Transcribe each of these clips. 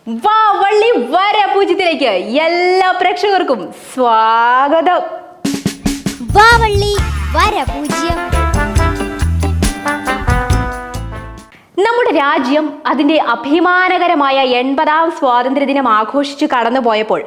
വാ വള്ളി വരപൂജ്യത്തിലേക്ക് എല്ലാ പ്രേക്ഷകർക്കും സ്വാഗതം. വാ വള്ളി വരപൂജ്യം. നമ്മുടെ രാജ്യം അതിൻ്റെ അഭിമാനകരമായ 80ാം സ്വാതന്ത്ര്യദിനം ആഘോഷിച്ചു കടന്നുപോയപ്പോൾ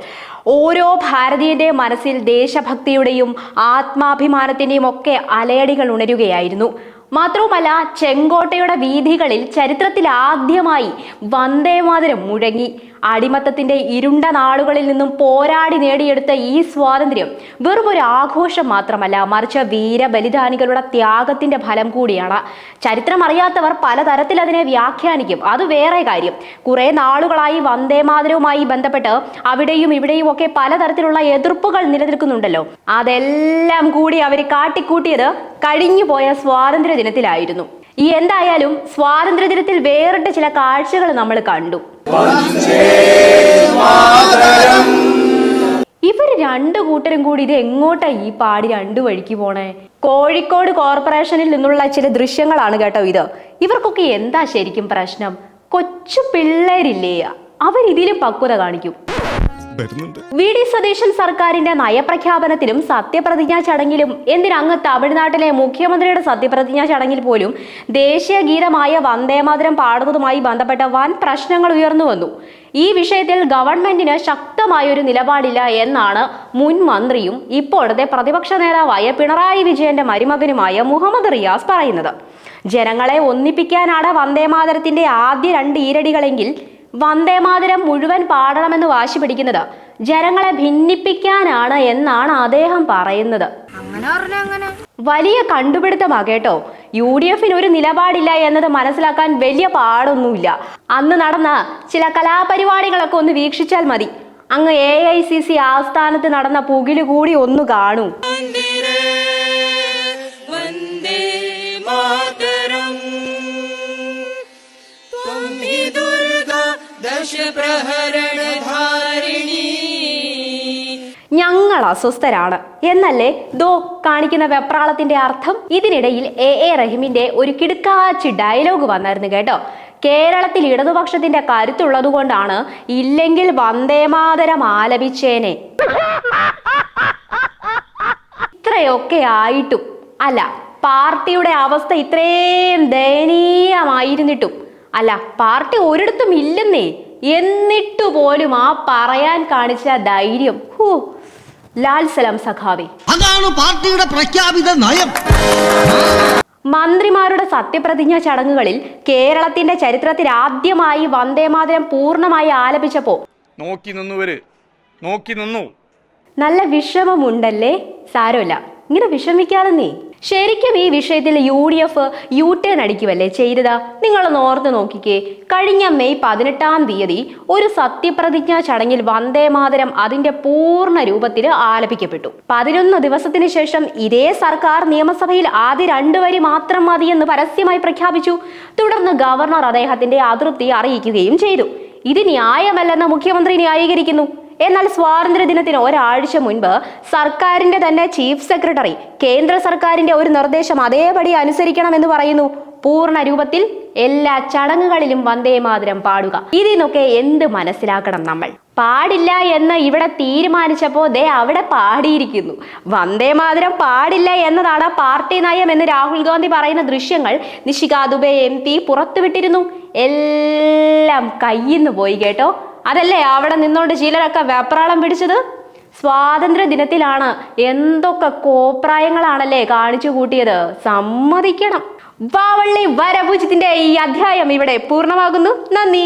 ഓരോ ഭാരതീയന്റെ മനസ്സിൽ ദേശഭക്തിയുടെയും ആത്മാഭിമാനത്തിൻ്റെയും ഒക്കെ അലയടികൾ ഉണരുകയായിരുന്നു. മാത്രവുമല്ല, ചെങ്കോട്ടയുടെ വീഥികളിൽ ചരിത്രത്തിൽ ആദ്യമായി വന്ദേമാതരം മുഴങ്ങി. അടിമത്തത്തിന്റെ ഇരുണ്ട നാളുകളിൽ നിന്നും പോരാടി നേടിയെടുത്ത ഈ സ്വാതന്ത്ര്യം വെറും ഒരു ആഘോഷം മാത്രമല്ല, മറിച്ച് വീരബലിദാനികളുടെ ത്യാഗത്തിന്റെ ഫലം കൂടിയാണ്. ചരിത്രം അറിയാത്തവർ പലതരത്തിൽ അതിനെ വ്യാഖ്യാനിക്കും, അത് വേറെ കാര്യം. കുറെ നാളുകളായി വന്ദേമാതരവുമായി ബന്ധപ്പെട്ട് അവിടെയും ഇവിടെയും ഒക്കെ പലതരത്തിലുള്ള എതിർപ്പുകൾ നിലനിൽക്കുന്നുണ്ടല്ലോ. അതെല്ലാം കൂടി അവർ കാട്ടിക്കൂട്ടിയത് കഴിഞ്ഞുപോയ സ്വാതന്ത്ര്യ ദിനത്തിലായിരുന്നു. എന്തായാലും സ്വാതന്ത്ര്യ ദിനത്തിൽ വേറിട്ട ചില കാഴ്ചകൾ നമ്മൾ കണ്ടു. ഇവർ രണ്ടു കൂട്ടരും കൂടി ഇത് എങ്ങോട്ടാ ഈ പാടി രണ്ടു വഴിക്ക് പോണേ? കോഴിക്കോട് കോർപ്പറേഷനിൽ നിന്നുള്ള ചില ദൃശ്യങ്ങളാണ് കേട്ടോ ഇത്. ഇവർക്കൊക്കെ എന്താ ശരിക്കും പ്രശ്നം? കൊച്ചു പിള്ളേരില്ലേ, അവരിതിലും പക്വത കാണിക്കും. വി.ഡി. സതീശൻ സർക്കാരിന്റെ നയപ്രഖ്യാപനത്തിലും സത്യപ്രതിജ്ഞാ ചടങ്ങിലും, എന്തിനങ്ങ് തമിഴ്നാട്ടിലെ മുഖ്യമന്ത്രിയുടെ സത്യപ്രതിജ്ഞാ ചടങ്ങിൽ പോലും ദേശീയ ഗീതമായ വന്ദേമാതരം പാടുന്നതുമായി ബന്ധപ്പെട്ട വൻ പ്രശ്നങ്ങൾ ഉയർന്നു വന്നു. ഈ വിഷയത്തിൽ ഗവൺമെന്റിന് ശക്തമായൊരു നിലപാടില്ല എന്നാണ് മുൻ മന്ത്രിയും ഇപ്പോഴത്തെ പ്രതിപക്ഷ നേതാവായ പിണറായി വിജയന്റെ മരുമകനുമായ മുഹമ്മദ് റിയാസ് പറയുന്നത്. ജനങ്ങളെ ഒന്നിപ്പിക്കാനാണ് വന്ദേമാതരത്തിന്റെ ആദ്യ 2 ഈരടികളെങ്കിൽ വന്ദേമാതരം മുഴുവൻ പാടണമെന്ന് വാശി പിടിക്കുന്നത് ജനങ്ങളെ ഭിന്നിപ്പിക്കാനാണ് എന്നാണ് അദ്ദേഹം പറയുന്നത്. വലിയ കണ്ടുപിടുത്തമാകേട്ടോ. UDF ഒരു നിലപാടില്ല എന്നത് മനസ്സിലാക്കാൻ വലിയ പാടൊന്നുമില്ല. അന്ന് നടന്ന ചില കലാപരിപാടികളൊക്കെ ഒന്ന് വീക്ഷിച്ചാൽ മതി. അങ്ങ് AICC ആസ്ഥാനത്ത് നടന്ന പുകില് കൂടി ഒന്ന് കാണൂ. ഞങ്ങൾ അസ്വസ്ഥരാണ് എന്നല്ലേ ദോ കാണിക്കുന്ന വെപ്രാളത്തിന്റെ അർത്ഥം? ഇതിനിടയിൽ AA റഹീമിന്റെ ഒരു കിടുക്കാച്ചി ഡയലോഗ് വന്നായിരുന്നു കേട്ടോ. കേരളത്തിൽ ഇടതുപക്ഷത്തിന്റെ കരുത്തുള്ളത് കൊണ്ടാണ്, ഇല്ലെങ്കിൽ വന്ദേമാതരം ആലപിച്ചേനെ. ഇത്രയൊക്കെ ആയിട്ടും, അല്ല പാർട്ടിയുടെ അവസ്ഥ ഇത്രയും ദയനീയമായിരുന്നിട്ടും, അല്ല പാർട്ടി ഒരിടത്തും ഇല്ലെന്നേ, എന്നിട്ടു പോലും ആ പറയാൻ കാണിച്ച ധൈര്യം, ലാൽ സലാം സഖാവേ. അതാണ് പാർട്ടിയുടെ പ്രഖ്യാപിത നയം. മന്ത്രിമാരുടെ സത്യപ്രതിജ്ഞാ ചടങ്ങുകളിൽ കേരളത്തിന്റെ ചരിത്രത്തിൽ ആദ്യമായി വന്ദേമാതരം പൂർണ്ണമായി ആലപിച്ചപ്പോ നോക്കി നിന്നു. നല്ല വിഷമമുണ്ടല്ലേ? സാരമില്ല, ഇങ്ങനെ വിഷമിക്കാതെ നീ. ശരിക്കും ഈ വിഷയത്തിൽ UDF U-turn അടിക്കുമല്ലേ ചെയ്തത്? നിങ്ങളൊന്ന് ഓർത്ത് നോക്കിക്കേ. കഴിഞ്ഞ മെയ് 18-ാം തീയതി ഒരു സത്യപ്രതിജ്ഞാ ചടങ്ങിൽ വന്ദേമാതരം അതിന്റെ പൂർണ്ണ രൂപത്തിൽ ആലപിക്കപ്പെട്ടു. 11 ദിവസത്തിന് ശേഷം ഇതേ സർക്കാർ നിയമസഭയിൽ ആദ്യ 2 വരി മാത്രം മതിയെന്ന് പരസ്യമായി പ്രഖ്യാപിച്ചു. തുടർന്ന് ഗവർണർ അദ്ദേഹത്തിന്റെ അതൃപ്തി അറിയിക്കുകയും ചെയ്തു. ഇത് ന്യായമല്ലെന്ന് മുഖ്യമന്ത്രി ന്യായീകരിക്കുന്നു. എന്നാൽ സ്വാതന്ത്ര്യ ദിനത്തിന് ഒരാഴ്ച മുൻപ് സർക്കാരിന്റെ തന്നെ ചീഫ് സെക്രട്ടറി കേന്ദ്ര സർക്കാരിന്റെ ഒരു നിർദ്ദേശം അതേപടി അനുസരിക്കണമെന്ന് പറയുന്നു. പൂർണ്ണ രൂപത്തിൽ എല്ലാ ചടങ്ങുകളിലും വന്ദേമാതരം പാടുക. ഇതിനൊക്കെ എന്ത് മനസ്സിലാക്കണം നമ്മൾ? പാടില്ല എന്ന് ഇവിടെ തീരുമാനിച്ചപ്പോ ദേ അവിടെ പാടിയിരിക്കുന്നു. വന്ദേമാതരം പാടില്ല എന്നതാണ് പാർട്ടി നയം എന്ന് രാഹുൽ ഗാന്ധി പറയുന്ന ദൃശ്യങ്ങൾ നിഷികാ ദുബെ MP പുറത്തുവിട്ടിരുന്നു. എല്ലാം കയ്യിന്ന് പോയി കേട്ടോ. അതല്ലേ അവിടെ നിന്നോണ്ട് ചിലരൊക്കെ വെപ്രാളം പിടിച്ചത്? സ്വാതന്ത്ര്യ ദിനത്തിലാണ് എന്തൊക്കെ കോപ്രായങ്ങളാണല്ലേ കാണിച്ചു കൂട്ടിയത്, സമ്മതിക്കണം. വാ വള്ളി വരപൂജ്യത്തിന്റെ ഈ അധ്യായം ഇവിടെ പൂർണ്ണമാകുന്നു. നന്ദി.